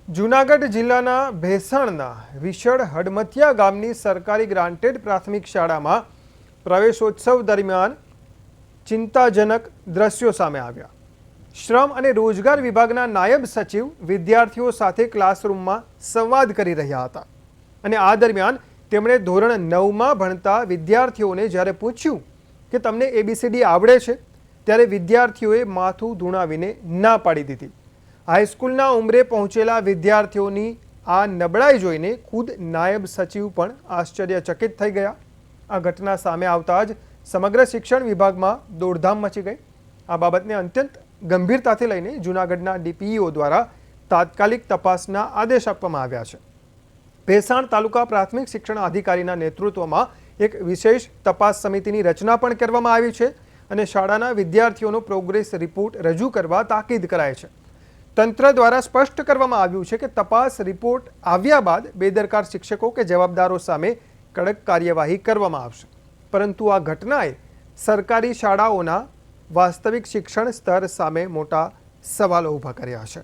જૂનાગઢ જિલ્લાના ભેસાણના વિશળ હડમથિયા ગામની સરકારી ગ્રાન્ટેડ પ્રાથમિક શાળામાં પ્રવેશોત્સવ દરમિયાન ચિંતાજનક દ્રશ્યો સામે આવ્યા। શ્રમ અને રોજગાર વિભાગના નાયબ સચિવ વિદ્યાર્થીઓ સાથે ક્લાસરૂમમાં સંવાદ કરી રહ્યા હતા અને આ દરમિયાન તેમણે ધોરણ 9માં ભણતા વિદ્યાર્થીઓને જ્યારે પૂછ્યું કે તમને ABCD આવડે છે ત્યારે વિદ્યાર્થીઓએ માથું ધૂણાવીને ના પાડી દીધી। હાઈસ્કૂલના ઉંમરે પહોંચેલા વિદ્યાર્થીઓની આ નબળાઈ જોઈને ખુદ નાયબ સચિવ પણ આશ્ચર્યચકિત થઈ ગયા। આ ઘટના સામે આવતા જ સમગ્ર શિક્ષણ વિભાગમાં દોડધામ મચી ગઈ। આ બાબતને અત્યંત ગંભીરતાથી લઈને જૂનાગઢના DPEO દ્વારા તાત્કાલિક તપાસના આદેશ આપવામાં આવ્યા છે। ભેસાણ તાલુકા પ્રાથમિક શિક્ષણ અધિકારીના નેતૃત્વમાં એક વિશેષ તપાસ સમિતિની રચના પણ કરવામાં આવી છે અને શાળાના વિદ્યાર્થીઓનો પ્રોગ્રેસ રિપોર્ટ રજૂ કરવા તાકીદ કરાઈ છે। તંત્ર દ્વારા સ્પષ્ટ કરવામાં આવ્યું છે કે તપાસ રિપોર્ટ આવ્યા બાદ બેદરકાર શિક્ષકો કે જવાબદારો સામે કડક કાર્યવાહી કરવામાં આવશે, પરંતુ આ ઘટનાએ સરકારી શાળાઓના વાસ્તવિક શિક્ષણ સ્તર સામે મોટા સવાલો ઊભા કર્યા છે।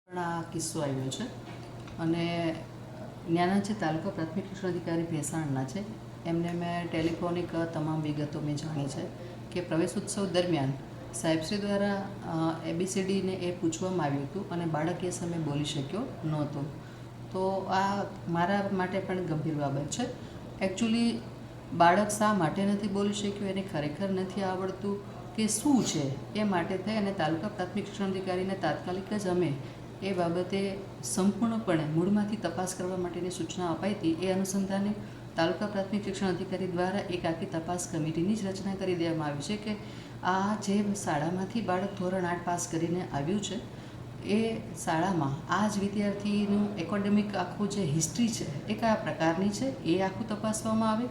આ કિસ્સો આવ્યો છે અને ત્યાંના જે તાલુકા પ્રાથમિક શિક્ષણ અધિકારી ભેસાણના છે એમને મેં ટેલિફોનિક તમામ વિગતો મેં જાણી છે કે પ્રવેશોત્સવ દરમિયાન સાહેબશ્રી દ્વારા ABCDને એ પૂછવામાં આવ્યું હતું અને બાળક એ સમયે બોલી શક્યો નહોતો। તો આ મારા માટે પણ ગંભીર બાબત છે। એકચ્યુઅલી બાળક શા માટે નથી બોલી શક્યું, એને ખરેખર નથી આવડતું કે શું છે, એ માટે થઈ અને તાલુકા પ્રાથમિક શિક્ષણ અધિકારીને તાત્કાલિક જ અમે એ બાબતે સંપૂર્ણપણે મૂળમાંથી તપાસ કરવા માટેની સૂચના અપાઈ હતી। એ અનુસંધાને તાલુકા પ્રાથમિક શિક્ષણ અધિકારી દ્વારા એક આખી તપાસ કમિટીની જ રચના કરી દેવામાં આવી છે કે આ જે શાળામાંથી બાળક ધોરણ 8 પાસ કરીને આવ્યું છે એ શાળામાં આ જ વિદ્યાર્થીનું એકેડેમિક આખું જે હિસ્ટ્રી છે એ કયા પ્રકારની છે એ આખું તપાસવામાં આવે।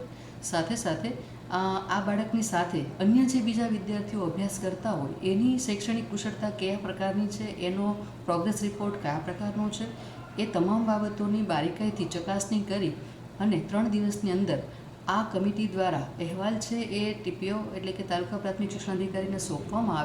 સાથે સાથે આ બાળકની સાથે અન્ય જે બીજા વિદ્યાર્થીઓ અભ્યાસ કરતા હોય એની શૈક્ષણિક કુશળતા કયા પ્રકારની છે, એનો પ્રોગ્રેસ રિપોર્ટ કયા પ્રકારનો છે, એ તમામ બાબતોની બારીકાઈથી ચકાસણી કરી અને 3 દિવસની અંદર આ કમિટી દ્વારા અહેવાલ છે એ TPO એટલે કે તાલુકા પ્રાથમિક શિક્ષણ અધિકારીને સોંપવામાં આવે।